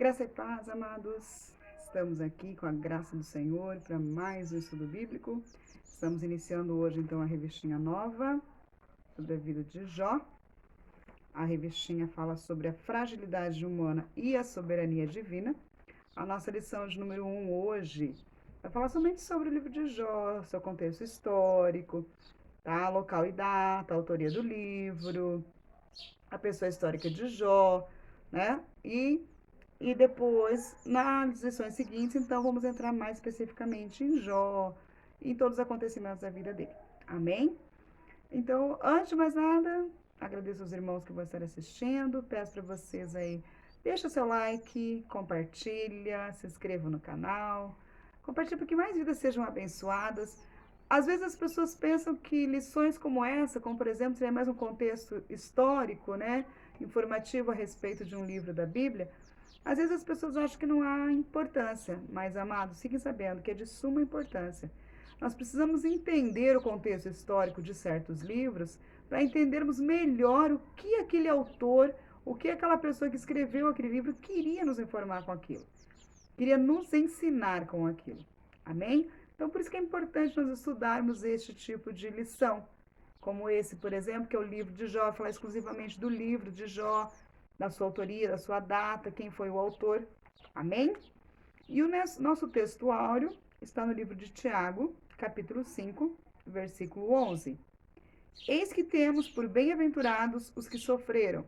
Graça e paz, amados. Estamos aqui com a graça do Senhor para mais um estudo bíblico. Estamos iniciando hoje, então, a revistinha nova sobre a vida de Jó. A revistinha fala sobre a fragilidade humana e a soberania divina. A nossa lição de número 1 hoje vai falar somente sobre o livro de Jó, seu contexto histórico, tá? Local e data, a autoria do livro, a pessoa histórica de Jó, né? E depois, nas lições seguintes, então, vamos entrar mais especificamente em Jó, em todos os acontecimentos da vida dele. Amém? Então, antes de mais nada, agradeço aos irmãos que vão estar assistindo, peço para vocês aí, deixa seu like, compartilha, se inscreva no canal, compartilha para que mais vidas sejam abençoadas. Às vezes as pessoas pensam que lições como essa, como por exemplo, seria mais um contexto histórico, né, informativo a respeito de um livro da Bíblia. Às vezes as pessoas acham que não há importância, mas, amados, fiquem sabendo que é de suma importância. Nós precisamos entender o contexto histórico de certos livros para entendermos melhor o que aquele autor, o que aquela pessoa que escreveu aquele livro queria nos informar com aquilo, queria nos ensinar com aquilo. Amém? Então, por isso que é importante nós estudarmos este tipo de lição, como esse, por exemplo, que é o livro de Jó, falar exclusivamente do livro de Jó, da sua autoria, da sua data, quem foi o autor. Amém? E o nosso texto áureo está no livro de Tiago, capítulo 5, versículo 11. Eis que temos por bem-aventurados os que sofreram.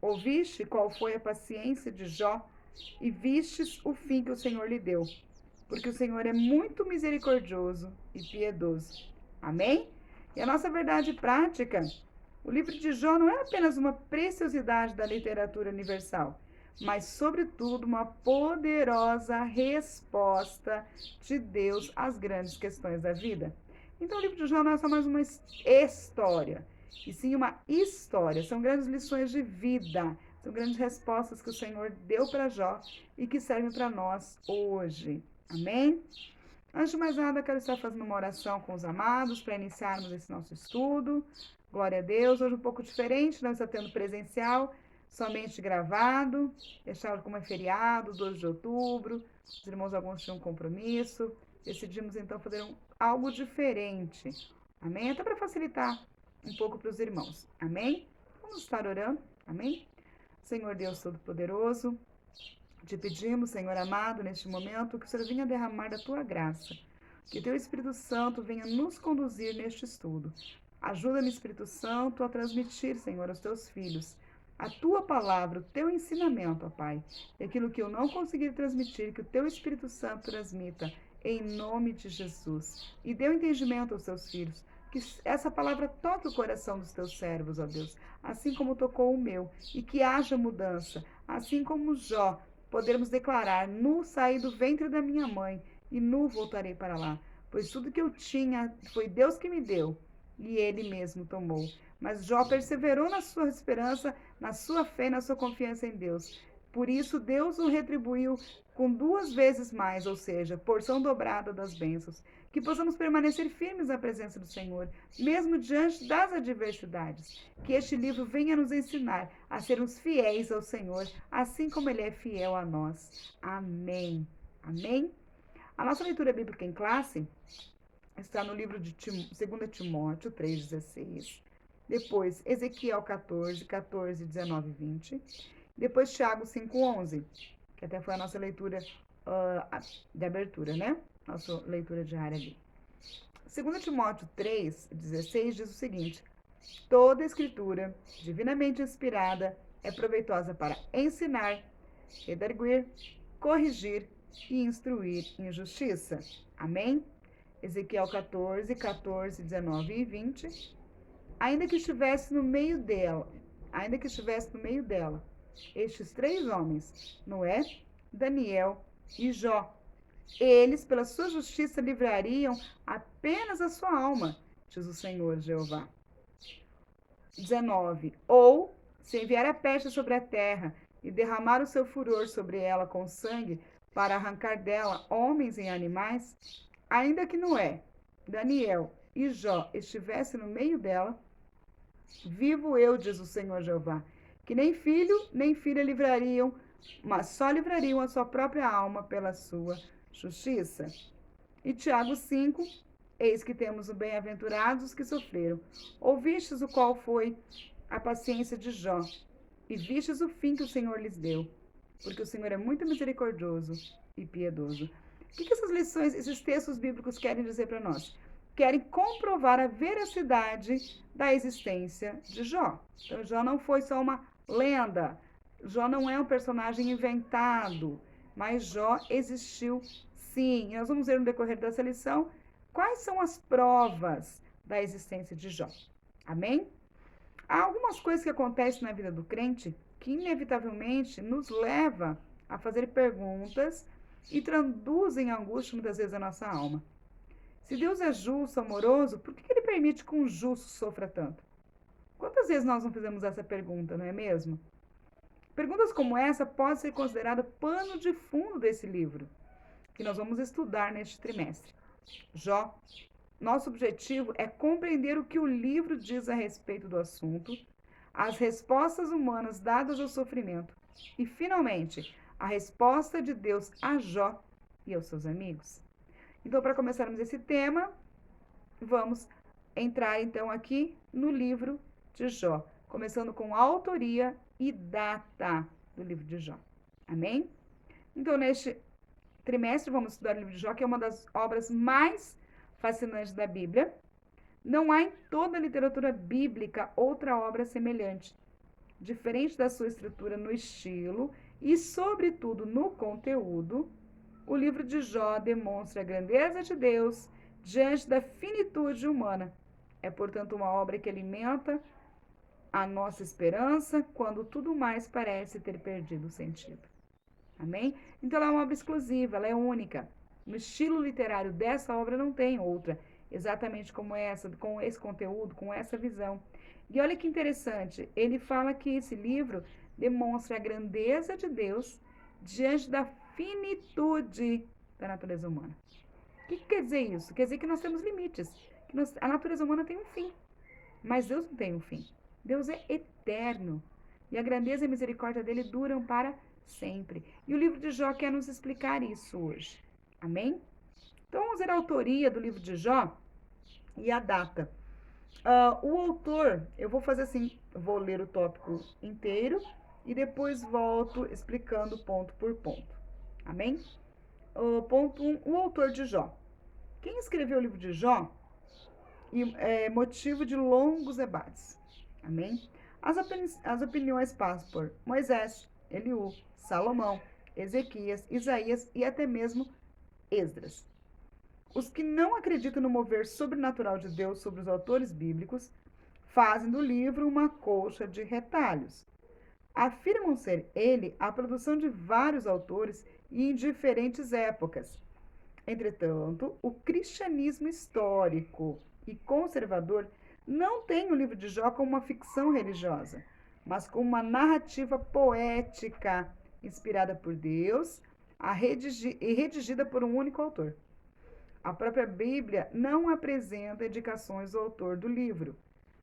Ouviste qual foi a paciência de Jó e vistes o fim que o Senhor lhe deu, porque o Senhor é muito misericordioso e piedoso. Amém? E a nossa verdade prática, o livro de Jó não é apenas uma preciosidade da literatura universal, mas, sobretudo, uma poderosa resposta de Deus às grandes questões da vida. Então, o livro de Jó não é só mais uma história, e sim uma história. São grandes lições de vida, são grandes respostas que o Senhor deu para Jó e que servem para nós hoje. Amém? Antes de mais nada, quero estar fazendo uma oração com os amados para iniciarmos esse nosso estudo. Glória a Deus. Hoje um pouco diferente, não está tendo presencial, somente gravado. Deixaram como é feriado, 12 de outubro. Os irmãos alguns tinham um compromisso. Decidimos então fazer algo diferente. Amém? Até para facilitar um pouco para os irmãos. Amém? Vamos estar orando. Amém? Senhor Deus Todo-Poderoso, te pedimos, Senhor amado, neste momento, que o Senhor venha derramar da tua graça, que teu Espírito Santo venha nos conduzir neste estudo. Ajuda-me, Espírito Santo, a transmitir, Senhor, aos teus filhos a tua palavra, o teu ensinamento, ó Pai. E aquilo que eu não conseguir transmitir, que o teu Espírito Santo transmita, em nome de Jesus. E dê o entendimento aos teus filhos, que essa palavra toque o coração dos teus servos, ó Deus, assim como tocou o meu, e que haja mudança, assim como Jó, podermos declarar: nu saí do ventre da minha mãe e nu voltarei para lá, pois tudo que eu tinha foi Deus que me deu e ele mesmo tomou. Mas Jó perseverou na sua esperança, na sua fé, na sua confiança em Deus. Por isso Deus o retribuiu com 2 vezes mais, ou seja, porção dobrada das bênçãos. Que possamos permanecer firmes na presença do Senhor, mesmo diante das adversidades. Que este livro venha nos ensinar a sermos fiéis ao Senhor, assim como Ele é fiel a nós. Amém. Amém? A nossa leitura bíblica em classe está no livro de 2 Timóteo 3,16. Depois, Ezequiel 14, 14, 19 e 20. Depois, Tiago 5,11, que até foi a nossa leitura de abertura, né? Nossa leitura diária ali. 2 Timóteo 3,16 diz o seguinte: toda escritura, divinamente inspirada, é proveitosa para ensinar, redarguir, corrigir e instruir em justiça. Amém? Ezequiel 14, 14, 19 e 20. Ainda que estivesse no meio dela, estes 3 homens, Noé, Daniel e Jó, eles, pela sua justiça, livrariam apenas a sua alma, diz o Senhor Jeová. 19. Ou, se enviar a peste sobre a terra e derramar o seu furor sobre ela com sangue, para arrancar dela homens e animais, ainda que Noé, Daniel e Jó estivessem no meio dela, vivo eu, diz o Senhor Jeová, que nem filho nem filha livrariam mas só livrariam a sua própria alma pela sua justiça. E Tiago 5, eis que temos o bem-aventurados os que sofreram. Ouvistes o qual foi a paciência de Jó, e vistes o fim que o Senhor lhes deu, porque o Senhor é muito misericordioso e piedoso. O que essas lições, esses textos bíblicos querem dizer para nós? Querem comprovar a veracidade da existência de Jó. Então, Jó não foi só uma lenda, Jó não é um personagem inventado, mas Jó existiu sim. E nós vamos ver no decorrer dessa lição quais são as provas da existência de Jó. Amém? Há algumas coisas que acontecem na vida do crente que inevitavelmente nos leva a fazer perguntas e traduzem angústia muitas vezes a nossa alma. Se Deus é justo, amoroso, por que ele permite que um justo sofra tanto? Quantas vezes nós não fizemos essa pergunta, não é mesmo? Perguntas como essa podem ser consideradas pano de fundo desse livro, que nós vamos estudar neste trimestre. Jó. Nosso objetivo é compreender o que o livro diz a respeito do assunto, as respostas humanas dadas ao sofrimento e, finalmente, a resposta de Deus a Jó e aos seus amigos. Então, para começarmos esse tema, vamos entrar então aqui no livro de Jó, começando com a autoria e data do livro de Jó. Amém? Então, neste trimestre, vamos estudar o livro de Jó, que é uma das obras mais fascinantes da Bíblia. Não há em toda a literatura bíblica outra obra semelhante. Diferente da sua estrutura no estilo e, sobretudo, no conteúdo, o livro de Jó demonstra a grandeza de Deus diante da finitude humana. É, portanto, uma obra que alimenta a nossa esperança quando tudo mais parece ter perdido o sentido. Amém? Então, ela é uma obra exclusiva, ela é única. No estilo literário dessa obra não tem outra, exatamente como essa, com esse conteúdo, com essa visão. E olha que interessante, ele fala que esse livro demonstra a grandeza de Deus diante da finitude da natureza humana. O que quer dizer isso? Quer dizer que nós temos limites, que a natureza humana tem um fim, mas Deus não tem um fim. Deus é eterno e a grandeza e a misericórdia dele duram para sempre. E o livro de Jó quer nos explicar isso hoje. Amém? Então, vamos ver a autoria do livro de Jó e a data. O autor, eu vou fazer assim, vou ler o tópico inteiro e depois volto explicando ponto por ponto. Amém? Ponto 1, o autor de Jó. Quem escreveu o livro de Jó é motivo de longos debates. Amém? As opiniões passam por Moisés, Eliú, Salomão, Ezequias, Isaías e até mesmo Esdras. Os que não acreditam no mover sobrenatural de Deus sobre os autores bíblicos fazem do livro uma colcha de retalhos. Afirmam ser ele a produção de vários autores e em diferentes épocas. Entretanto, o cristianismo histórico e conservador não tem o livro de Jó como uma ficção religiosa, mas como uma narrativa poética inspirada por Deus e redigida por um único autor. A própria Bíblia não apresenta indicações do autor do livro,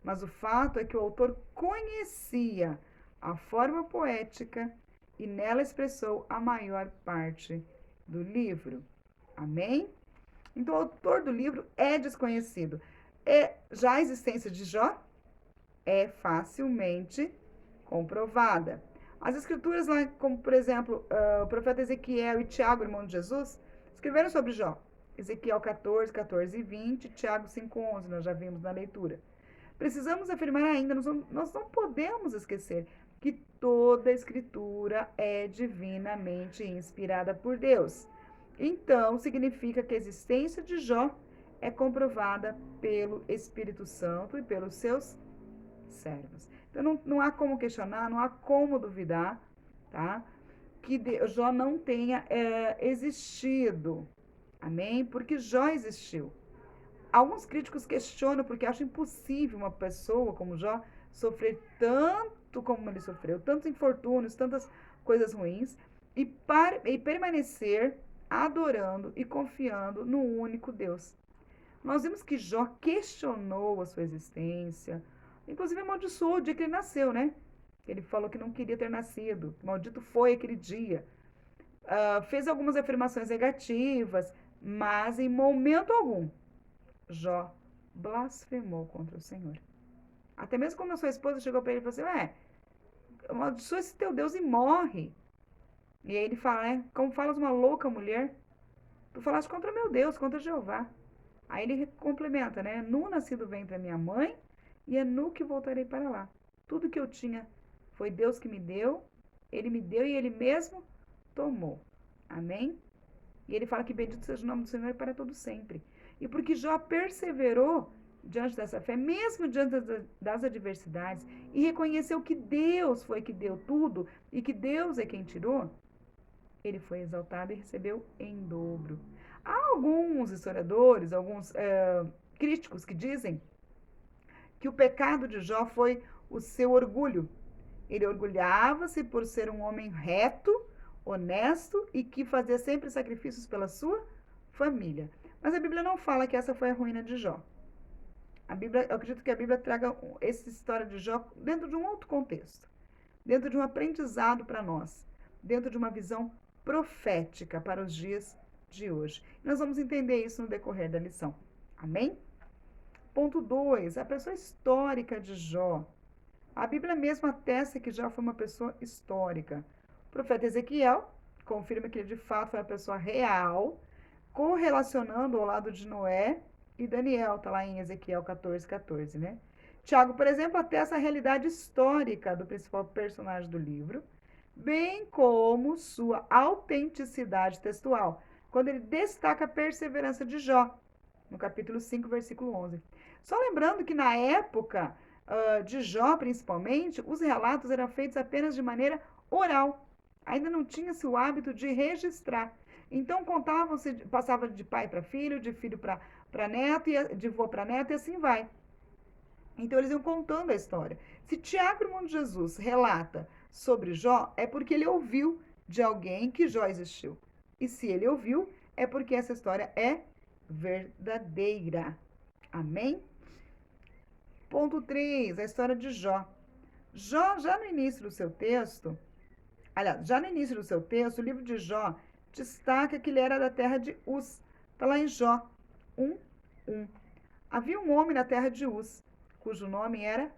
mas o fato é que o autor conhecia a forma poética e nela expressou a maior parte do livro. Amém? Então, o autor do livro é desconhecido. Já a existência de Jó é facilmente comprovada. As escrituras, lá, como por exemplo, o profeta Ezequiel e Tiago, irmão de Jesus, escreveram sobre Jó. Ezequiel 14, 14 e 20, Tiago 5, 11, nós já vimos na leitura. Precisamos afirmar ainda, nós não podemos esquecer que toda a escritura é divinamente inspirada por Deus. Então, significa que a existência de Jó é comprovada pelo Espírito Santo e pelos seus servos. Então, não há como questionar, não há como duvidar, tá? Que Jó não tenha existido. Amém? Porque Jó existiu. Alguns críticos questionam porque acham impossível uma pessoa como Jó sofrer tanto como ele sofreu, tantos infortúnios, tantas coisas ruins, e permanecer adorando e confiando no único Deus. Nós vimos que Jó questionou a sua existência, inclusive amaldiçoou o dia que ele nasceu, né? Ele falou que não queria ter nascido, maldito foi aquele dia. Fez algumas afirmações negativas, mas em momento algum, Jó blasfemou contra o Senhor. Até mesmo quando a sua esposa chegou para ele e falou assim, amaldiçoa esse teu Deus e morre. E aí ele fala, como falas uma louca mulher, tu falaste contra meu Deus, contra Jeová. Aí ele complementa, né? Nu nasci do ventre da minha mãe, e é nu que voltarei para lá. Tudo que eu tinha foi Deus que me deu, ele me deu e ele mesmo tomou. Amém? E ele fala que bendito seja o nome do Senhor para todo sempre. E porque Jó perseverou diante dessa fé, mesmo diante das adversidades, e reconheceu que Deus foi que deu tudo e que Deus é quem tirou, ele foi exaltado e recebeu em dobro. Há alguns historiadores, alguns críticos que dizem que o pecado de Jó foi o seu orgulho. Ele orgulhava-se por ser um homem reto, honesto e que fazia sempre sacrifícios pela sua família. Mas a Bíblia não fala que essa foi a ruína de Jó. Eu acredito que a Bíblia traga essa história de Jó dentro de um outro contexto, dentro de um aprendizado para nós, dentro de uma visão profética para os dias de hoje. Nós vamos entender isso no decorrer da lição. Amém? Ponto 2. A pessoa histórica de Jó. A Bíblia mesmo atesta que Jó foi uma pessoa histórica. O profeta Ezequiel confirma que ele de fato foi uma pessoa real, correlacionando ao lado de Noé e Daniel, está lá em Ezequiel 14:14, né? Tiago, por exemplo, atesta a realidade histórica do principal personagem do livro, bem como sua autenticidade textual, quando ele destaca a perseverança de Jó, no capítulo 5, versículo 11. Só lembrando que na época de Jó, principalmente, os relatos eram feitos apenas de maneira oral. Ainda não tinha-se o hábito de registrar. Então, contavam-se, passava de pai para filho, de filho para neto, de avô para neto, e assim vai. Então, eles iam contando a história. Se Tiago, irmão de Jesus, relata sobre Jó, é porque ele ouviu de alguém que Jó existiu. E se ele ouviu, é porque essa história é verdadeira. Amém? Ponto 3, a história de Jó. Jó, já no início do seu texto, o livro de Jó destaca que ele era da terra de Uz. Está lá em Jó 1:1. Havia um homem na terra de Uz, cujo nome era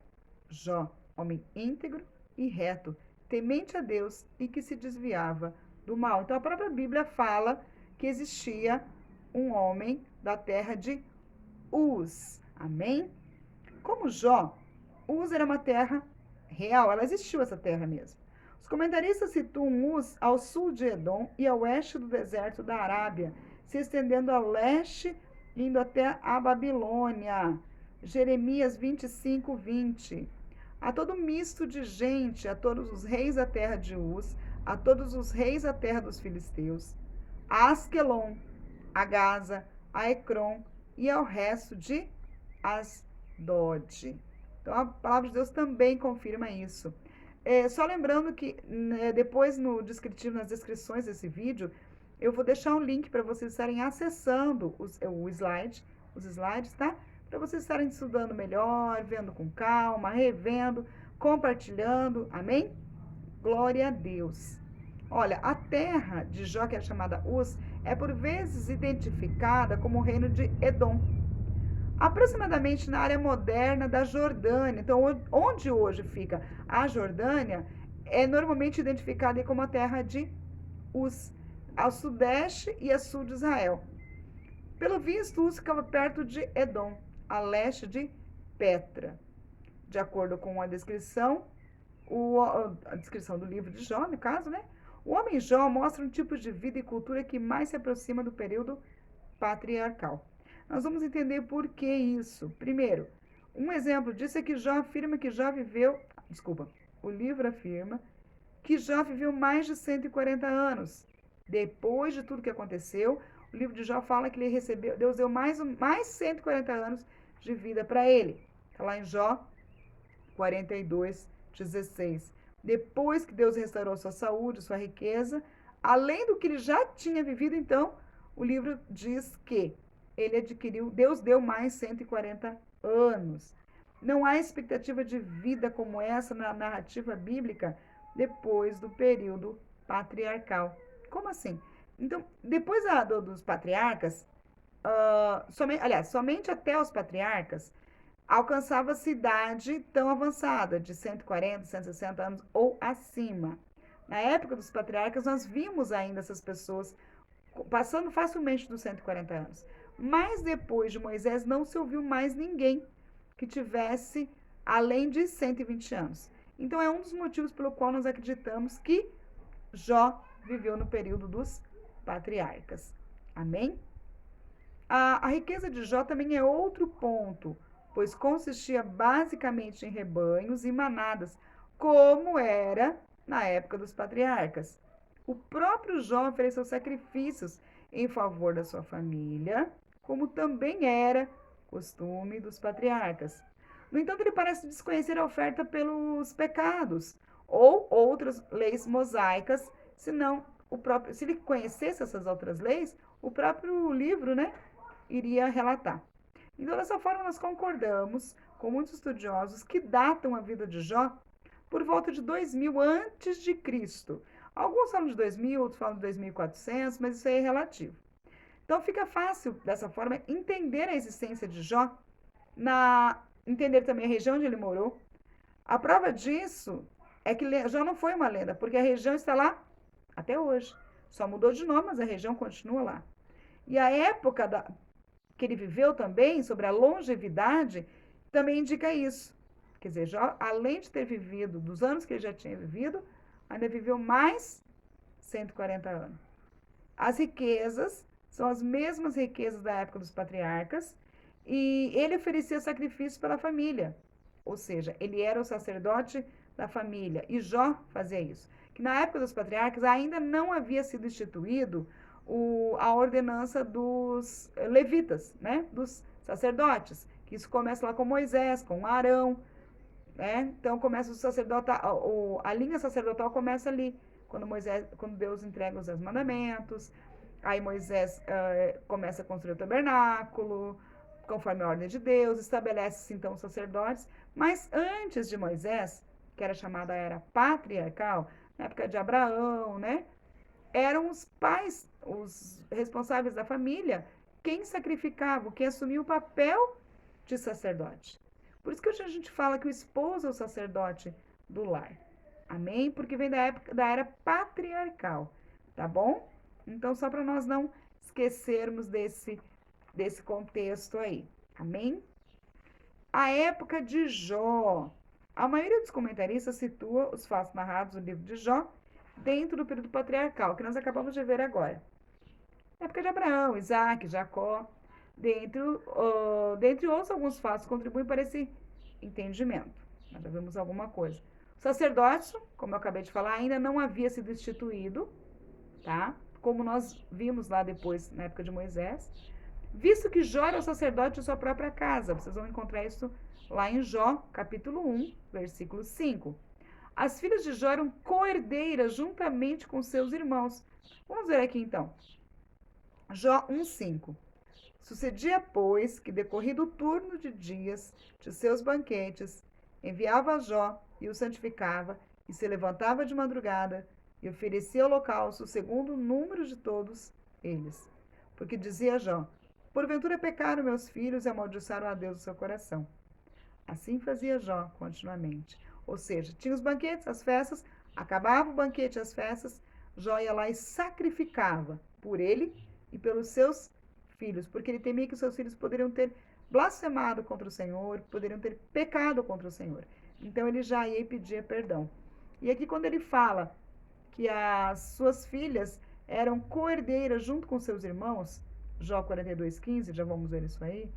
Jó, homem íntegro e reto, temente a Deus e que se desviava do mal. Então a própria Bíblia fala que existia um homem da terra de Uz. Amém? Como Jó, Uz era uma terra real, ela existiu essa terra mesmo. Os comentaristas situam Uz ao sul de Edom e a oeste do deserto da Arábia, se estendendo a leste, indo até a Babilônia. Jeremias 25:20. A todo misto de gente, a todos os reis da terra de Uz, a todos os reis da terra dos filisteus, a Asquelon, a Gaza, a Ecrom e ao resto de Asdod. Então a palavra de Deus também confirma isso. Só lembrando que depois no descritivo, nas descrições desse vídeo, eu vou deixar um link para vocês estarem acessando os slides, tá? Para vocês estarem estudando melhor, vendo com calma, revendo, compartilhando, amém? Glória a Deus. Olha, a terra de Jó, que é chamada Uz, é por vezes identificada como o reino de Edom, aproximadamente na área moderna da Jordânia. Então, onde hoje fica a Jordânia, é normalmente identificada como a terra de Uz, ao sudeste e a sul de Israel. Pelo visto, Uz ficava perto de Edom, a leste de Petra. De acordo com a descrição do livro de Jó, no caso, né? O homem Jó mostra um tipo de vida e cultura que mais se aproxima do período patriarcal. Nós vamos entender por que isso. Primeiro, um exemplo disso é que o livro afirma que Jó viveu mais de 140 anos. Depois de tudo que aconteceu, o livro de Jó fala que Deus deu mais 140 anos de vida para ele. Está lá em Jó 42:16. Depois que Deus restaurou sua saúde, sua riqueza, além do que ele já tinha vivido, então, o livro diz que Deus deu mais 140 anos. Não há expectativa de vida como essa na narrativa bíblica depois do período patriarcal. Como assim? Então, depois dos patriarcas, somente até os patriarcas, alcançava-se idade tão avançada, de 140, 160 anos ou acima. Na época dos patriarcas, nós vimos ainda essas pessoas passando facilmente dos 140 anos. Mas depois de Moisés, não se ouviu mais ninguém que tivesse além de 120 anos. Então, é um dos motivos pelo qual nós acreditamos que Jó viveu no período dos patriarcas. Amém? A riqueza de Jó também é outro ponto, pois consistia basicamente em rebanhos e manadas, como era na época dos patriarcas. O próprio Jó ofereceu sacrifícios em favor da sua família, como também era costume dos patriarcas. No entanto, ele parece desconhecer a oferta pelos pecados ou outras leis mosaicas, senão se ele conhecesse essas outras leis, o próprio livro, né, iria relatar. Então, dessa forma, nós concordamos com muitos estudiosos que datam a vida de Jó por volta de 2000 antes de Cristo. Alguns falam de 2000, outros falam de 2400, mas isso aí é relativo. Então, fica fácil, dessa forma, entender a existência de Jó, entender também a região onde ele morou. A prova disso é que Jó não foi uma lenda, porque a região está lá até hoje. Só mudou de nome, mas a região continua lá. E a época que ele viveu também, sobre a longevidade, também indica isso. Quer dizer, Jó, além de ter vivido, dos anos que ele já tinha vivido, ainda viveu mais 140 anos. As riquezas são as mesmas riquezas da época dos patriarcas, e ele oferecia sacrifícios pela família. Ou seja, ele era o sacerdote da família, e Jó fazia isso. Que na época dos patriarcas ainda não havia sido instituído a ordenança dos levitas, né? Dos sacerdotes. Que isso começa lá com Moisés, com Arão, né? Então começa o sacerdotal, a linha sacerdotal começa ali, quando Deus entrega os 10 mandamentos. Aí Moisés começa a construir o tabernáculo, conforme a ordem de Deus, estabelece-se então os sacerdotes. Mas antes de Moisés, que era chamada a era patriarcal, na época de Abraão, né? Eram os pais, os responsáveis da família, quem sacrificava, quem assumia o papel de sacerdote. Por isso que hoje a gente fala que o esposo é o sacerdote do lar. Amém? Porque vem da época da era patriarcal, tá bom? Então, só para nós não esquecermos desse contexto aí. Amém? A época de Jó. A maioria dos comentaristas situa os fatos narrados no livro de Jó dentro do período patriarcal, que nós acabamos de ver agora. Na época de Abraão, Isaac, Jacó, dentre outros alguns fatos contribuem para esse entendimento. Nós já vimos alguma coisa. O sacerdócio, como eu acabei de falar, ainda não havia sido instituído, tá? Como nós vimos lá depois, na época de Moisés, visto que Jó era o sacerdote de sua própria casa. Vocês vão encontrar isso lá em Jó, capítulo 1, versículo 5. As filhas de Jó eram co-herdeiras juntamente com seus irmãos. Vamos ver aqui então. Jó 1:5. Sucedia, pois, que decorrido o turno de dias de seus banquetes, enviava a Jó e o santificava, e se levantava de madrugada e oferecia holocausto segundo o número de todos eles. Porque dizia Jó: porventura pecaram meus filhos e amaldiçoaram a Deus do seu coração. Assim fazia Jó continuamente. Ou seja, tinha os banquetes, as festas, acabava o banquete, as festas, Jó ia lá e sacrificava por ele e pelos seus filhos, porque ele temia que os seus filhos poderiam ter blasfemado contra o Senhor, poderiam ter pecado contra o Senhor. Então ele já ia e pedia perdão. E aqui quando ele fala que as suas filhas eram co-herdeiras junto com seus irmãos, Jó 42:15, já vamos ver isso aí,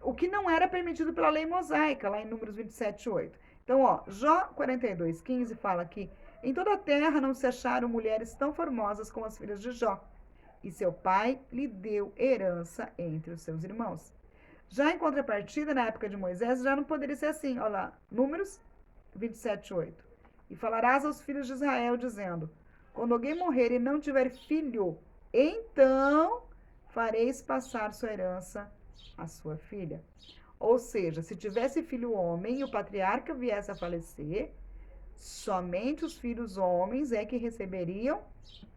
o que não era permitido pela lei mosaica, lá em Números 27:8. Então, Jó 42:15 fala que em toda a terra não se acharam mulheres tão formosas como as filhas de Jó, e seu pai lhe deu herança entre os seus irmãos. Já em contrapartida, na época de Moisés, já não poderia ser assim. Olha lá, Números 27:8. E falarás aos filhos de Israel, dizendo: quando alguém morrer e não tiver filho, então fareis passar sua herança à sua filha. Ou seja, se tivesse filho homem e o patriarca viesse a falecer, somente os filhos homens é que receberiam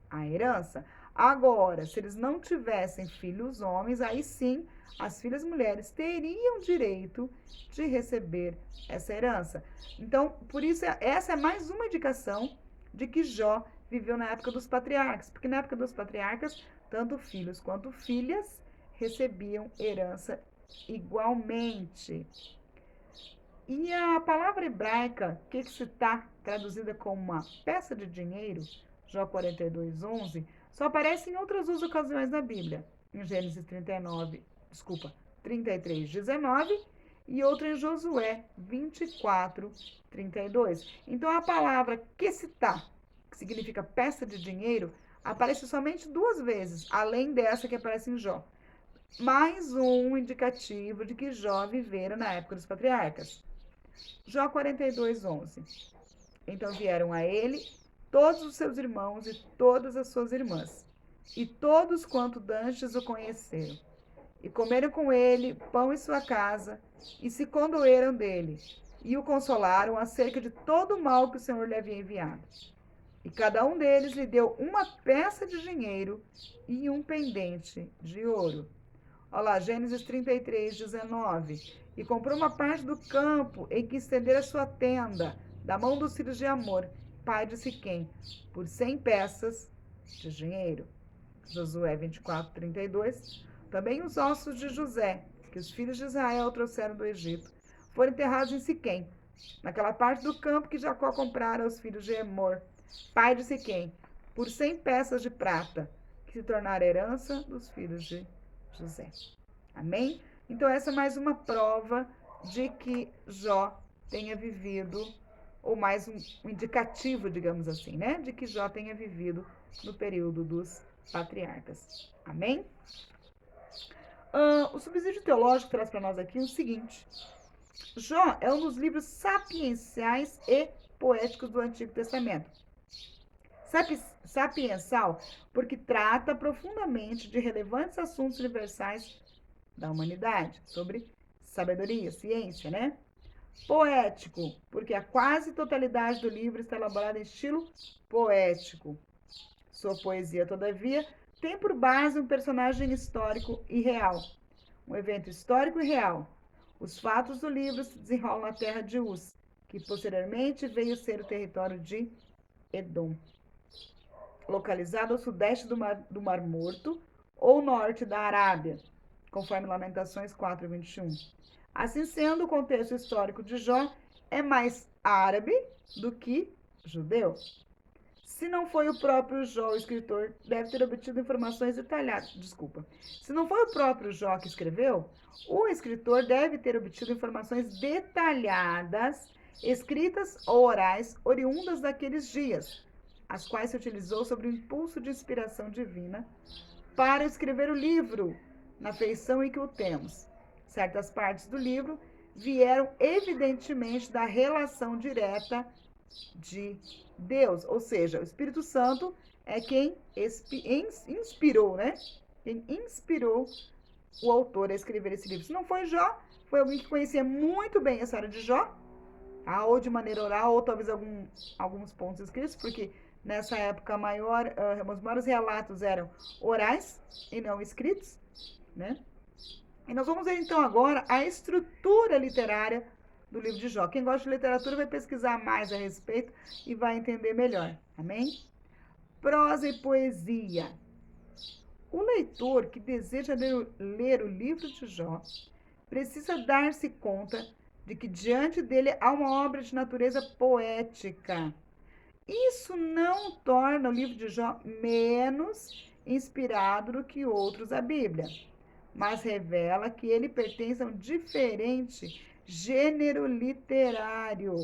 a herança. Agora, se eles não tivessem filhos homens, aí sim as filhas mulheres teriam direito de receber essa herança. Então, por isso, essa é mais uma indicação de que Jó viveu na época dos patriarcas, porque na época dos patriarcas, tanto filhos quanto filhas recebiam herança igualmente. E a palavra hebraica, que se está traduzida como uma peça de dinheiro, Jó 42:11, só aparece em outras duas ocasiões na Bíblia. Em Gênesis 33:19 e outra em Josué 24:32. Então a palavra quesittá, que significa peça de dinheiro, aparece somente duas vezes, além dessa que aparece em Jó. Mais um indicativo de que Jó vivera na época dos patriarcas. Jó 42:11. Então vieram a ele todos os seus irmãos e todas as suas irmãs, e todos quanto dantes o conheceram, e comeram com ele pão em sua casa, e se condoeram dele, e o consolaram acerca de todo o mal que o Senhor lhe havia enviado. E cada um deles lhe deu uma peça de dinheiro e um pendente de ouro. Olha lá, Gênesis 33:19. E comprou uma parte do campo em que estendera sua tenda, da mão dos filhos de Amor, pai de Siquém, por 100 peças de dinheiro. Josué 24:32. Também os ossos de José, que os filhos de Israel trouxeram do Egito, foram enterrados em Siquém, naquela parte do campo que Jacó comprara aos filhos de Amor, pai de Siquém, por 100 peças de prata, que se tornaram herança dos filhos de José. Amém? Então, essa é mais uma prova de que Jó tenha vivido, ou mais um indicativo, digamos assim, né? De que Jó tenha vivido no período dos patriarcas. Amém? O subsídio teológico traz para nós aqui o seguinte: Jó é um dos livros sapienciais e poéticos do Antigo Testamento. Sapiencial, porque trata profundamente de relevantes assuntos universais da humanidade, sobre sabedoria, ciência, né? Poético, porque a quase totalidade do livro está elaborada em estilo poético. Sua poesia, todavia, tem por base um personagem histórico e real, um evento histórico e real. Os fatos do livro se desenrolam na terra de Uz, que posteriormente veio ser o território de Edom, localizado ao sudeste do Mar Morto ou norte da Arábia, conforme Lamentações 4:21. Assim sendo, o contexto histórico de Jó é mais árabe do que judeu. Se não foi o próprio Jó, o escritor deve ter obtido informações detalhadas. Se não foi o próprio Jó que escreveu, o escritor deve ter obtido informações detalhadas, escritas ou orais, oriundas daqueles dias, as quais se utilizou sobre o impulso de inspiração divina para escrever o livro, na feição em que o temos. Certas partes do livro vieram evidentemente da relação direta de Deus, ou seja, o Espírito Santo é quem inspirou, né? Quem inspirou o autor a escrever esse livro. Se não foi Jó, foi alguém que conhecia muito bem a história de Jó, tá? Ou de maneira oral, ou talvez alguns pontos escritos, porque nessa época os maiores relatos eram orais e não escritos, né? E nós vamos ver então agora a estrutura literária do livro de Jó. Quem gosta de literatura vai pesquisar mais a respeito e vai entender melhor. Amém? Prosa e poesia. O leitor que deseja ler o livro de Jó precisa dar-se conta de que diante dele há uma obra de natureza poética. Isso não torna o livro de Jó menos inspirado do que outros da Bíblia, mas revela que ele pertence a um diferente gênero literário.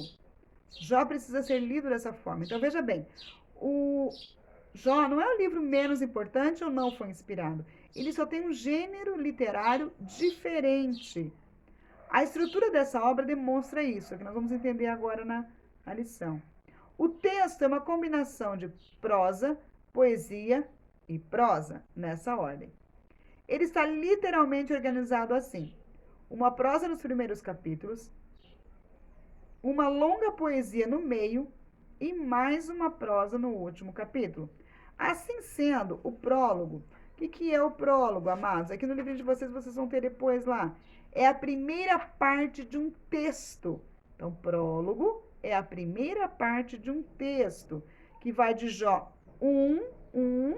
Jó precisa ser lido dessa forma. Então, veja bem, o Jó não é o livro menos importante ou não foi inspirado. Ele só tem um gênero literário diferente. A estrutura dessa obra demonstra isso, que nós vamos entender agora na lição. O texto é uma combinação de prosa, poesia e prosa, nessa ordem. Ele está literalmente organizado assim. uma prosa nos primeiros capítulos, uma longa poesia no meio e mais uma prosa no último capítulo. Assim sendo, o prólogo. O que é o prólogo, amados? Aqui no livro de vocês vão ter depois lá. É a primeira parte de um texto. Então, prólogo é a primeira parte de um texto, que vai de Jó 1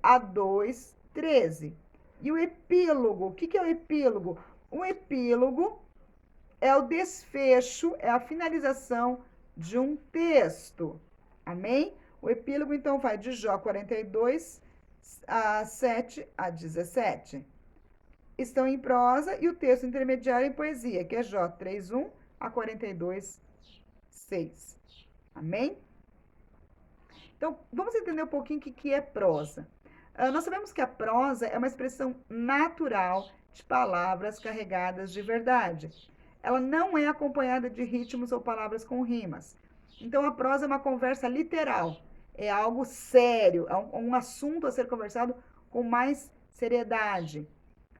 a 2, 13. E o epílogo, o que é o epílogo? O epílogo é o desfecho, é a finalização de um texto. Amém? O epílogo, então, vai de Jó 42, a 7 a 17. Estão em prosa e o texto intermediário em poesia, que é Jó 3:1 a 42, 6. Amém? Então, vamos entender um pouquinho o que é prosa. Nós sabemos que a prosa é uma expressão natural de palavras carregadas de verdade. Ela não é acompanhada de ritmos ou palavras com rimas. Então, a prosa é uma conversa literal. É algo sério, é um assunto a ser conversado com mais seriedade.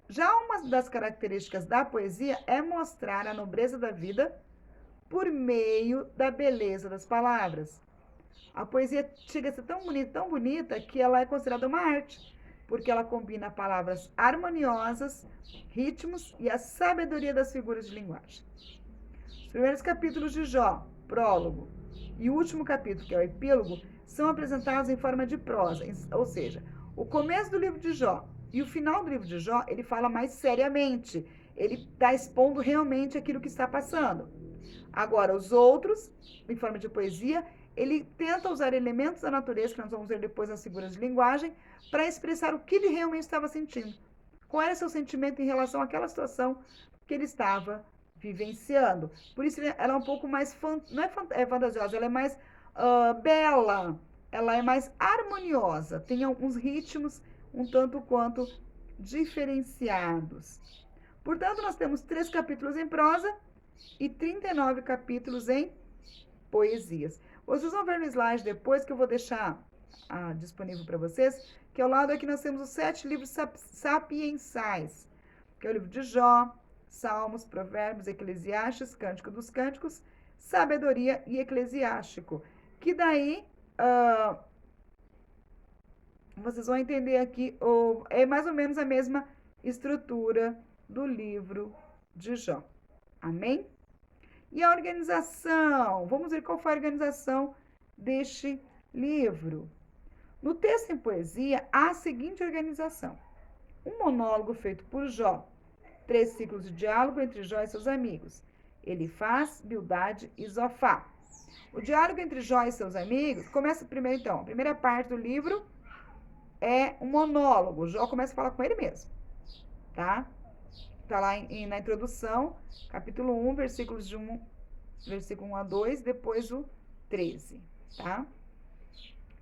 Já uma das características da poesia é mostrar a nobreza da vida por meio da beleza das palavras. A poesia chega a ser tão bonita, que ela é considerada uma arte, porque ela combina palavras harmoniosas, ritmos e a sabedoria das figuras de linguagem. Os primeiros capítulos de Jó, prólogo, e o último capítulo, que é o epílogo, são apresentados em forma de prosa, ou seja, o começo do livro de Jó e o final do livro de Jó, ele fala mais seriamente, ele está expondo realmente aquilo que está passando. Agora, os outros, em forma de poesia, ele tenta usar elementos da natureza, que nós vamos ver depois nas figuras de linguagem, para expressar o que ele realmente estava sentindo. Qual era seu sentimento em relação àquela situação que ele estava vivenciando. Por isso, ela é um pouco mais, não é fantasiosa, ela é mais bela, ela é mais harmoniosa, tem alguns ritmos um tanto quanto diferenciados. Portanto, nós temos 3 capítulos em prosa e 39 capítulos em poesias. Vocês vão ver no slide depois, que eu vou deixar disponível para vocês, que ao lado aqui nós temos os 7 livros sapiensais, que é o livro de Jó, Salmos, Provérbios, Eclesiastes, Cântico dos Cânticos, Sabedoria e Eclesiástico. Que daí, vocês vão entender aqui, é mais ou menos a mesma estrutura do livro de Jó. Amém? E a organização? Vamos ver qual foi a organização deste livro. No texto em poesia, há a seguinte organização. Um monólogo feito por Jó. 3 ciclos de diálogo entre Jó e seus amigos. Elifaz, Bildade e Zofá. O diálogo entre Jó e seus amigos começa primeiro, então. A primeira parte do livro é um monólogo. Jó começa a falar com ele mesmo. Tá? Está lá na introdução, capítulo 1, versículo 1 a 2, depois o 13, tá?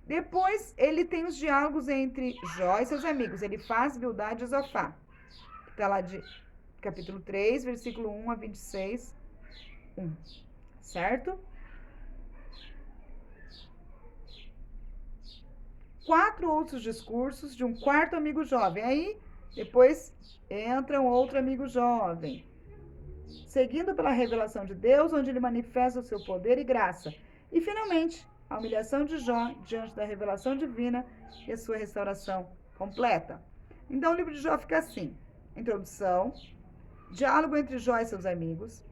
Depois, ele tem os diálogos entre Jó e seus amigos, Elifaz, Bildade e Zofá. Está lá de capítulo 3, versículo 1 a 26, 1, certo? 4 outros discursos de um quarto amigo jovem. Aí, depois entra um outro amigo jovem, seguindo pela revelação de Deus, onde ele manifesta o seu poder e graça. E, finalmente, a humilhação de Jó diante da revelação divina e a sua restauração completa. Então, o livro de Jó fica assim: introdução, diálogo entre Jó e seus amigos,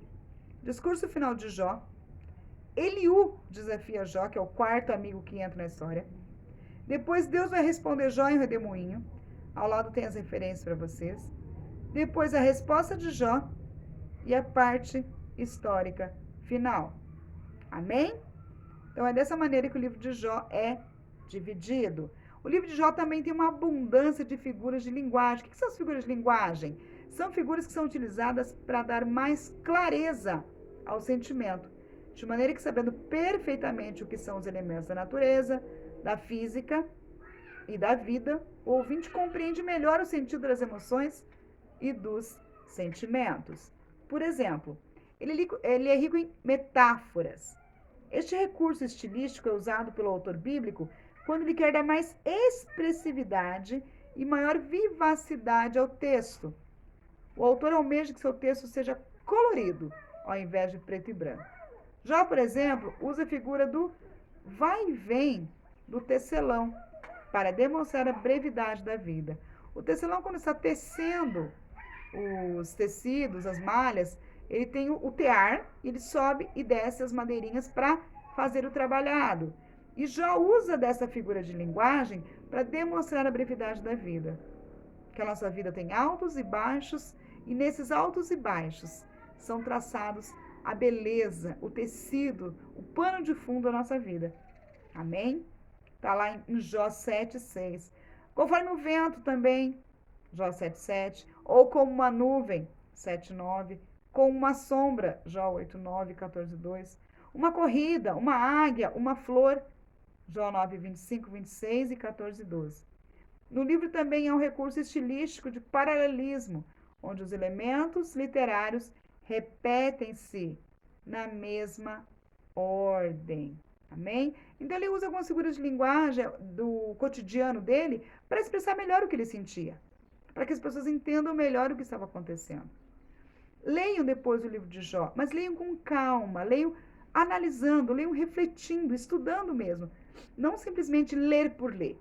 discurso final de Jó, Eliú desafia Jó, que é o quarto amigo que entra na história. Depois, Deus vai responder Jó em um redemoinho. Ao lado tem as referências para vocês. Depois, a resposta de Jó e a parte histórica final. Amém? Então, é dessa maneira que o livro de Jó é dividido. O livro de Jó também tem uma abundância de figuras de linguagem. O que são as figuras de linguagem? São figuras que são utilizadas para dar mais clareza ao sentimento, de maneira que, sabendo perfeitamente o que são os elementos da natureza, da física e da vida, o ouvinte compreende melhor o sentido das emoções e dos sentimentos. Por exemplo, ele é rico em metáforas. Este recurso estilístico é usado pelo autor bíblico quando ele quer dar mais expressividade e maior vivacidade ao texto. O autor almeja que seu texto seja colorido, ao invés de preto e branco. Jó, por exemplo, usa a figura do vai e vem do tecelão para demonstrar a brevidade da vida. O tecelão, quando está tecendo os tecidos, as malhas, ele tem o tear, ele sobe e desce as madeirinhas para fazer o trabalhado. E Jó usa dessa figura de linguagem para demonstrar a brevidade da vida. Que a nossa vida tem altos e baixos, e nesses altos e baixos são traçados a beleza, o tecido, o pano de fundo da nossa vida. Amém? Está lá em Jó 7,6. Conforme o vento também, Jó 7,7. Ou como uma nuvem, 7,9. Como uma sombra, Jó 8,9, 14,2. Uma corrida, uma águia, uma flor, Jó 9, 25, 26 e 14, 12. No livro também há um recurso estilístico de paralelismo, onde os elementos literários repetem-se na mesma ordem. Amém? Então ele usa algumas figuras de linguagem do cotidiano dele para expressar melhor o que ele sentia, para que as pessoas entendam melhor o que estava acontecendo. Leiam depois o livro de Jó, mas leiam com calma, leiam analisando, leiam refletindo, estudando mesmo. Não simplesmente ler por ler.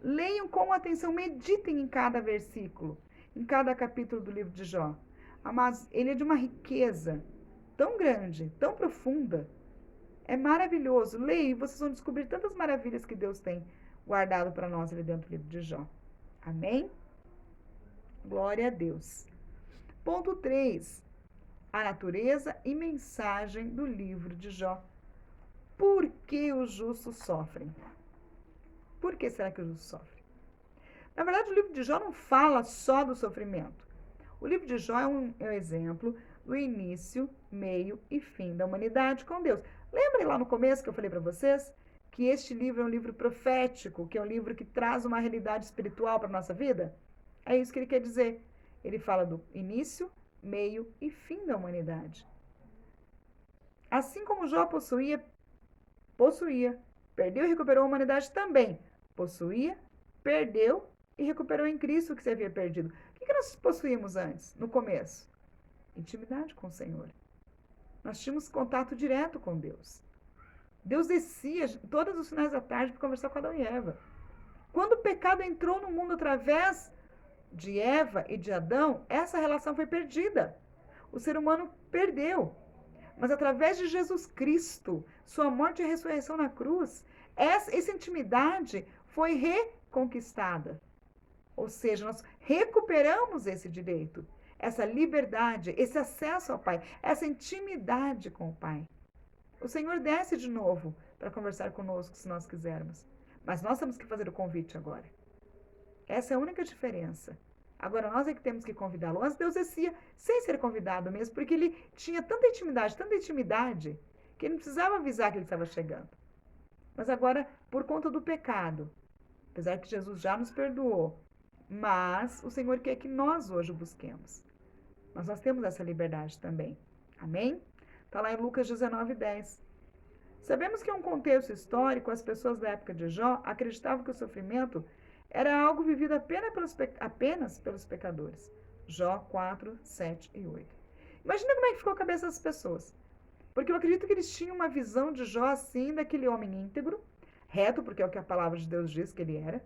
Leiam com atenção, meditem em cada versículo, em cada capítulo do livro de Jó. Mas ele é de uma riqueza tão grande, tão profunda. É maravilhoso. Leiam e vocês vão descobrir tantas maravilhas que Deus tem guardado para nós ali dentro do livro de Jó. Amém? Glória a Deus. Ponto 3. A natureza e mensagem do livro de Jó. Por que os justos sofrem? Por que será que o justo sofre? Na verdade, o livro de Jó não fala só do sofrimento. O livro de Jó é um exemplo do início, meio e fim da humanidade com Deus. Lembrem lá no começo que eu falei para vocês que este livro é um livro profético, que é um livro que traz uma realidade espiritual para a nossa vida? É isso que ele quer dizer. Ele fala do início, meio e fim da humanidade. Assim como Jó possuía, perdeu e recuperou a humanidade também. Possuía, perdeu e recuperou em Cristo o que se havia perdido. O que nós possuímos antes, no começo? Intimidade com o Senhor. Nós tínhamos contato direto com Deus. Deus descia todos os finais da tarde para conversar com Adão e Eva. Quando o pecado entrou no mundo através de Eva e de Adão, essa relação foi perdida. O ser humano perdeu. Mas através de Jesus Cristo, sua morte e ressurreição na cruz, essa intimidade foi reconquistada. Ou seja, nós recuperamos esse direito, essa liberdade, esse acesso ao Pai, essa intimidade com o Pai. O Senhor desce de novo para conversar conosco, se nós quisermos. Mas nós temos que fazer o convite agora. Essa é a única diferença. Agora nós é que temos que convidá-lo. Antes Deus descia sem ser convidado mesmo, porque ele tinha tanta intimidade, que ele não precisava avisar que ele estava chegando. Mas agora, por conta do pecado, apesar que Jesus já nos perdoou, mas o Senhor quer que nós hoje o busquemos. Mas nós temos essa liberdade também. Amém? Está lá em Lucas 19:10. Sabemos que em um contexto histórico, as pessoas da época de Jó acreditavam que o sofrimento era algo vivido apenas pelos pecadores. Jó 4, 7 e 8. Imagina como é que ficou a cabeça das pessoas. Porque eu acredito que eles tinham uma visão de Jó assim, daquele homem íntegro, reto, porque é o que a palavra de Deus diz que ele era,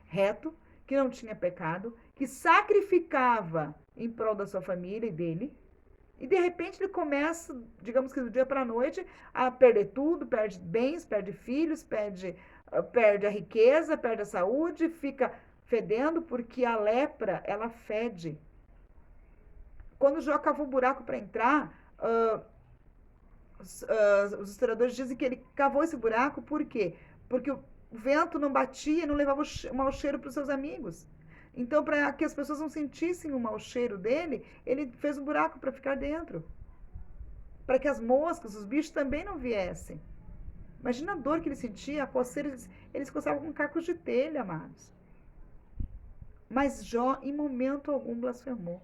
reto, que não tinha pecado, que sacrificava em prol da sua família e dele, e de repente ele começa, digamos que do dia para a noite, a perder tudo, perde bens, perde filhos, perde a riqueza, perde a saúde, fica fedendo, porque a lepra, ela fede. Quando Jó cavou um buraco para entrar, os historiadores dizem que ele cavou esse buraco por quê? Porque o vento não batia, não levava o mau cheiro para os seus amigos. Então, para que as pessoas não sentissem o mau cheiro dele, ele fez um buraco para ficar dentro. Para que as moscas, os bichos também não viessem. Imagina a dor que ele sentia, a coceira, eles coçavam com cacos de telha, amados. Mas Jó, em momento algum, blasfemou.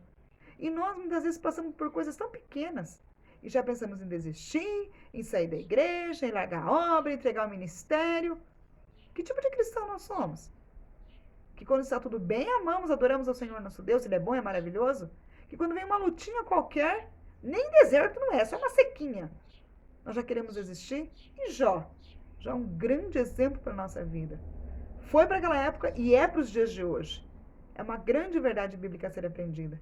E nós, muitas vezes, passamos por coisas tão pequenas. E já pensamos em desistir, em sair da igreja, em largar a obra, entregar o ministério. Que tipo de cristão nós somos? Que quando está tudo bem, amamos, adoramos ao Senhor nosso Deus, Ele é bom, é maravilhoso. que quando vem uma lutinha qualquer, nem deserto não é, só uma sequinha, nós já queremos desistir. E Jó é um grande exemplo para a nossa vida. Foi para aquela época e é para os dias de hoje. É uma grande verdade bíblica a ser aprendida.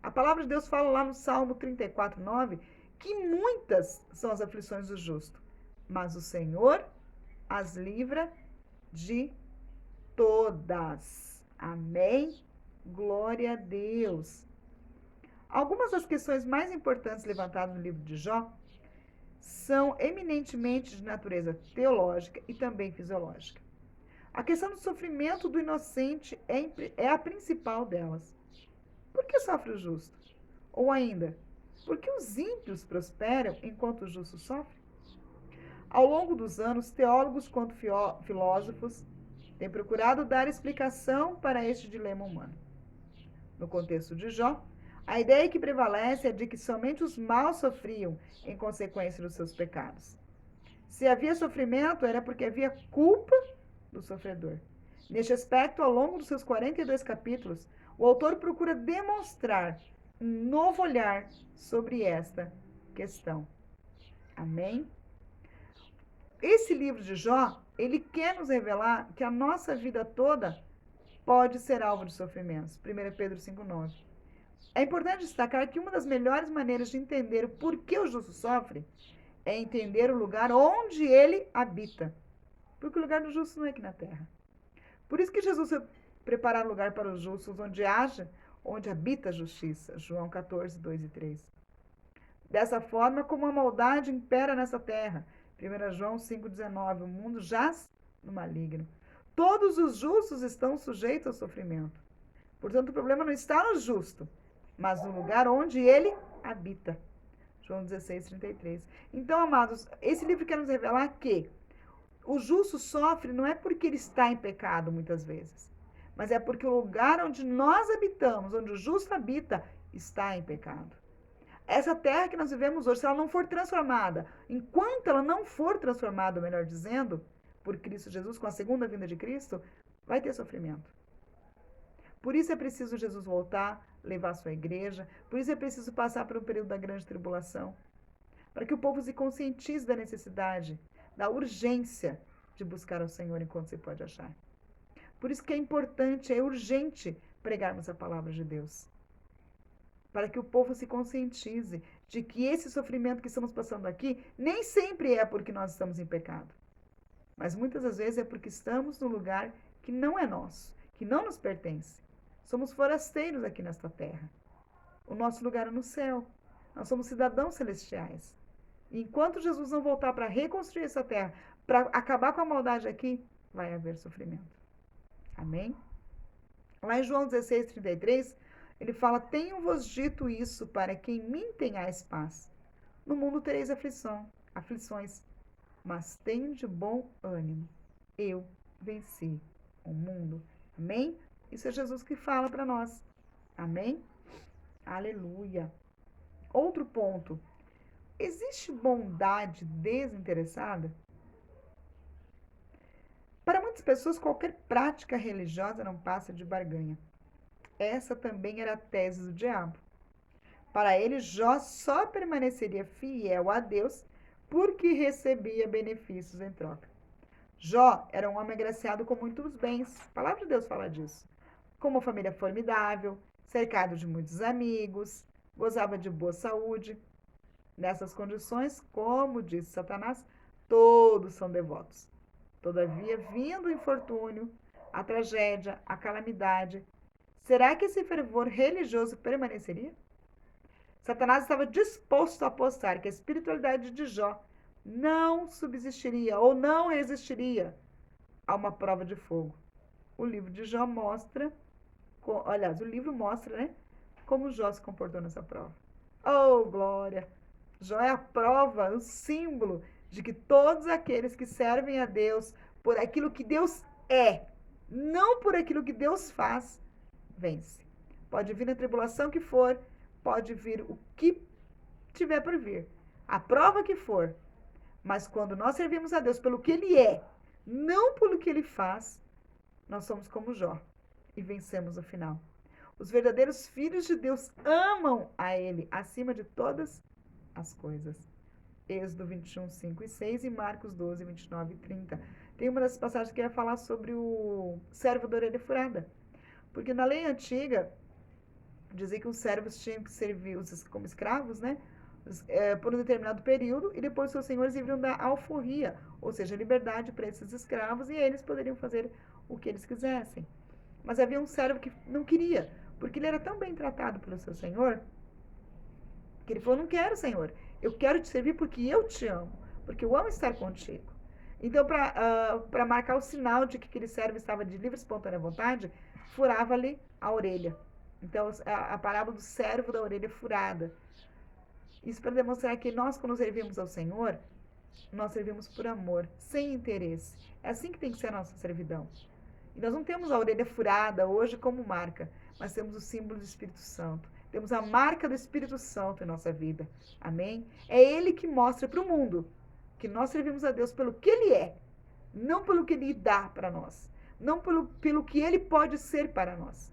A palavra de Deus fala lá no Salmo 34:9 que muitas são as aflições do justo, mas o Senhor as livra de todas. Amém? Glória a Deus. Algumas das questões mais importantes levantadas no livro de Jó são eminentemente de natureza teológica e também fisiológica. A questão do sofrimento do inocente é a principal delas. Por que sofre o justo? Ou ainda, por que os ímpios prosperam enquanto o justo sofre? Ao longo dos anos, teólogos quanto filósofos têm procurado dar explicação para este dilema humano. No contexto de Jó, a ideia que prevalece é de que somente os maus sofriam em consequência dos seus pecados. Se havia sofrimento, era porque havia culpa do sofredor. Neste aspecto, ao longo dos seus 42 capítulos, o autor procura demonstrar um novo olhar sobre esta questão. Amém? Esse livro de Jó, ele quer nos revelar que a nossa vida toda pode ser alvo de sofrimentos. 1 Pedro 5:9. É importante destacar que uma das melhores maneiras de entender o porquê o justo sofre é entender o lugar onde ele habita. Porque o lugar do justo não é aqui na terra. Por isso que Jesus foi preparar lugar para os justos, onde habita a justiça. João 14:2 e 3. Dessa forma, como a maldade impera nessa terra. 1 João 5:19. O mundo jaz no maligno. Todos os justos estão sujeitos ao sofrimento. Portanto, o problema não está no justo, mas no lugar onde ele habita. João 16:33. Então, amados, esse livro quer nos revelar que o justo sofre não é porque ele está em pecado, muitas vezes, mas é porque o lugar onde nós habitamos, onde o justo habita, está em pecado. Essa terra que nós vivemos hoje, se ela não for transformada, enquanto ela não for transformada, melhor dizendo, por Cristo Jesus, com a segunda vinda de Cristo, vai ter sofrimento. Por isso é preciso Jesus voltar, levar a sua igreja, por isso é preciso passar por um período da grande tribulação, para que o povo se conscientize da necessidade, da urgência de buscar ao Senhor enquanto se pode achar. Por isso que é importante, é urgente pregarmos a palavra de Deus, para que o povo se conscientize de que esse sofrimento que estamos passando aqui nem sempre é porque nós estamos em pecado, mas muitas das vezes é porque estamos num lugar que não é nosso, que não nos pertence. Somos forasteiros aqui nesta terra. O nosso lugar é no céu. Nós somos cidadãos celestiais. E enquanto Jesus não voltar para reconstruir essa terra, para acabar com a maldade aqui, vai haver sofrimento. Amém? Lá em João 16:33, ele fala: tenho-vos dito isso para que em mim tenhais paz. No mundo tereis aflições, mas tende bom ânimo. Eu venci o mundo. Amém? Isso é Jesus que fala para nós. Amém? Aleluia. Outro ponto. Existe bondade desinteressada? Para muitas pessoas, qualquer prática religiosa não passa de barganha. Essa também era a tese do diabo. Para ele, Jó só permaneceria fiel a Deus porque recebia benefícios em troca. Jó era um homem agraciado com muitos bens. A palavra de Deus fala disso. Com uma família formidável, cercado de muitos amigos, gozava de boa saúde. Nessas condições, como disse Satanás, todos são devotos. Todavia, vindo o infortúnio, a tragédia, a calamidade, será que esse fervor religioso permaneceria? Satanás estava disposto a apostar que a espiritualidade de Jó não subsistiria ou não resistiria a uma prova de fogo. O livro de Jó mostra, o livro mostra, né, como Jó se comportou nessa prova. Oh, glória! Jó é a prova, o símbolo de que todos aqueles que servem a Deus por aquilo que Deus é, não por aquilo que Deus faz, vence. Pode vir a tribulação que for, pode vir o que tiver por vir, a prova que for, mas quando nós servimos a Deus pelo que Ele é, não pelo que Ele faz, nós somos como Jó e vencemos no final. Os verdadeiros filhos de Deus amam a Ele acima de todas as coisas. Êxodo 21, 5 e 6 e Marcos 12, 29 e 30. Tem uma dessas passagens que vai falar sobre o servo da orelha furada. Porque na lei antiga, dizia que os servos tinham que servir como escravos, né? Por um determinado período, e depois seus senhores iriam dar alforria, ou seja, liberdade para esses escravos, e eles poderiam fazer o que eles quisessem. Mas havia um servo que não queria, porque ele era tão bem tratado pelo seu senhor, que ele falou: não quero, senhor, eu quero te servir porque eu te amo, porque eu amo estar contigo. Então, para marcar o sinal de que aquele servo estava de livre e espontânea vontade, furava-lhe a orelha. Então, a parábola do servo da orelha furada. Isso para demonstrar que nós, quando servimos ao Senhor, nós servimos por amor, sem interesse. É assim que tem que ser a nossa servidão. E nós não temos a orelha furada hoje como marca, mas temos o símbolo do Espírito Santo. Temos a marca do Espírito Santo em nossa vida. Amém? É Ele que mostra para o mundo que nós servimos a Deus pelo que Ele é, não pelo que Ele dá para nós, não pelo que Ele pode ser para nós,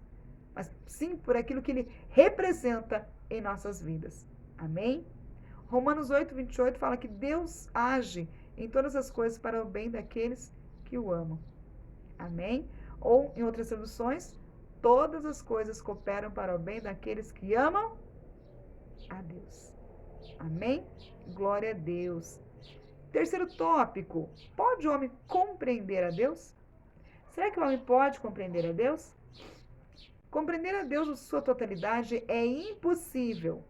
mas sim por aquilo que Ele representa em nossas vidas. Amém? Romanos 8, 28 fala que Deus age em todas as coisas para o bem daqueles que o amam. Amém? Ou, em outras traduções, todas as coisas cooperam para o bem daqueles que amam a Deus. Amém? Glória a Deus. Terceiro tópico, pode o homem compreender a Deus? Será que o homem pode compreender a Deus? Compreender a Deus em sua totalidade é impossível,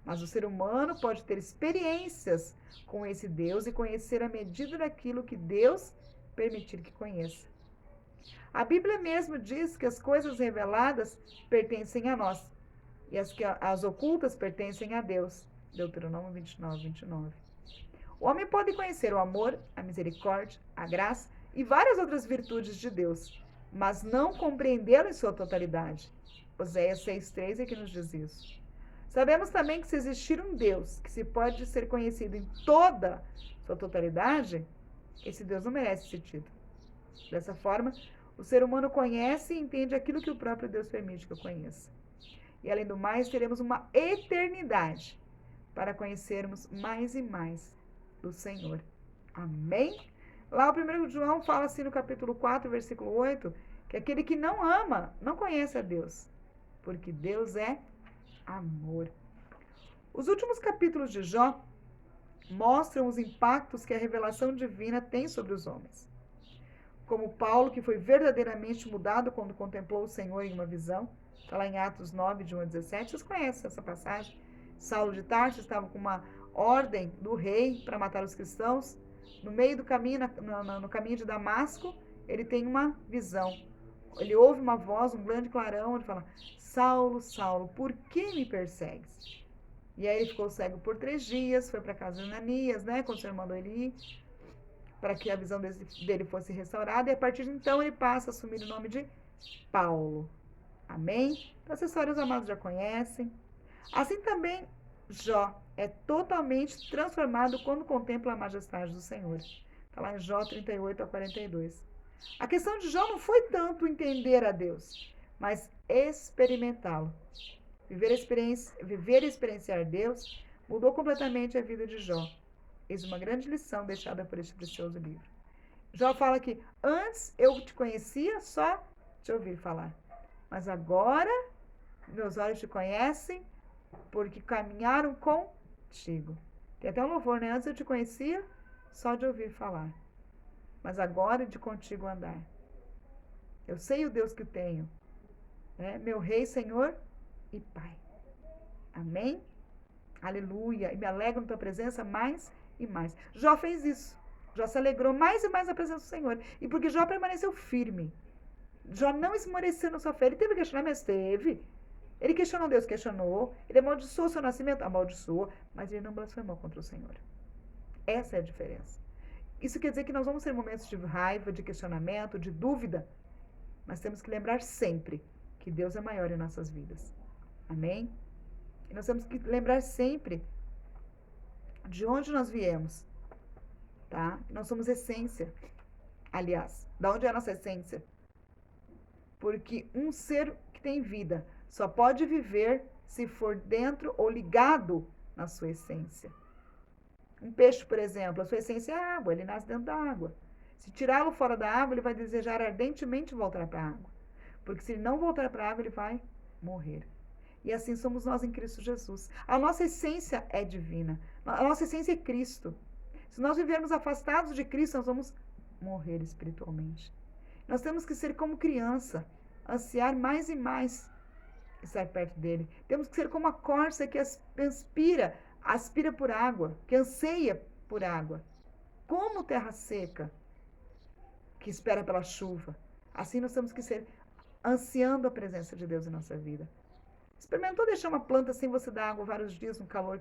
mas o ser humano pode ter experiências com esse Deus e conhecer a medida daquilo que Deus permitir que conheça. A Bíblia mesmo diz que as coisas reveladas pertencem a nós e as ocultas pertencem a Deus. Deuteronômio 29, 29. O homem pode conhecer o amor, a misericórdia, a graça e várias outras virtudes de Deus, mas não compreendê-lo em sua totalidade. Oséias 6,3 é que nos diz isso. Sabemos também que se existir um Deus que se pode ser conhecido em toda sua totalidade, esse Deus não merece esse título. Dessa forma, o ser humano conhece e entende aquilo que o próprio Deus permite que eu conheça. E além do mais, teremos uma eternidade para conhecermos mais e mais do Senhor. Amém? Lá o 1 João fala assim no capítulo 4, versículo 8, que aquele que não ama não conhece a Deus, porque Deus é amor. Os últimos capítulos de Jó mostram os impactos que a revelação divina tem sobre os homens. Como Paulo, que foi verdadeiramente mudado quando contemplou o Senhor em uma visão, está lá em Atos 9, de 1 a 17, vocês conhecem essa passagem? Saulo de Tarso estava com uma ordem do rei para matar os cristãos. No meio do caminho, no caminho de Damasco, ele tem uma visão. Ele ouve uma voz, um grande clarão, ele fala: Saulo, Saulo, por que me persegues? E aí ele ficou cego por 3 dias, foi para a casa de Ananias, né, quando o Senhor mandou ele ir, para que a visão dele fosse restaurada, e a partir de então ele passa a assumir o nome de Paulo. Amém? Então, essa história os amados já conhecem. Assim também, Jó é totalmente transformado quando contempla a majestade do Senhor. Está lá em Jó 38 a 42. A questão de Jó não foi tanto entender a Deus, mas experimentá-lo. Viver e experienciar Deus mudou completamente a vida de Jó. Eis uma grande lição deixada por este precioso livro. Jó fala que antes eu te conhecia só de ouvir falar, mas agora meus olhos te conhecem porque caminharam contigo. Tem até um louvor, né? Antes eu te conhecia só de ouvir falar, mas agora de contigo andar. Eu sei o Deus que tenho, né? Meu Rei, Senhor e Pai. Amém? Aleluia. E me alegro na tua presença mais e mais. Jó fez isso. Jó se alegrou mais e mais na presença do Senhor. E porque Jó permaneceu firme. Jó não esmoreceu na sua fé. Ele teve questionamentos? Teve. Ele questionou Deus? Questionou. Ele amaldiçoou o seu nascimento? Amaldiçoou. Mas ele não blasfemou contra o Senhor. Essa é a diferença. Isso quer dizer que nós vamos ter momentos de raiva, de questionamento, de dúvida. Mas temos que lembrar sempre que Deus é maior em nossas vidas. Amém? E nós temos que lembrar sempre de onde nós viemos, tá? Nós somos essência. Aliás, da onde é a nossa essência? Porque um ser que tem vida Só pode viver se for dentro ou ligado na sua essência. Um peixe, por exemplo, a sua essência é a água, ele nasce dentro da água. Se tirá-lo fora da água, ele vai desejar ardentemente voltar para a água. Porque se ele não voltar para a água, ele vai morrer. E assim somos nós em Cristo Jesus. A nossa essência é divina. A nossa essência é Cristo. Se nós vivermos afastados de Cristo, nós vamos morrer espiritualmente. Nós temos que ser como criança, ansiar mais e mais estar perto dele. Temos que ser como a corça que aspira por água, que anseia por água. Como terra seca, que espera pela chuva. Assim nós temos que ser ansiando a presença de Deus em nossa vida. Experimentou deixar uma planta sem você dar água vários dias no calor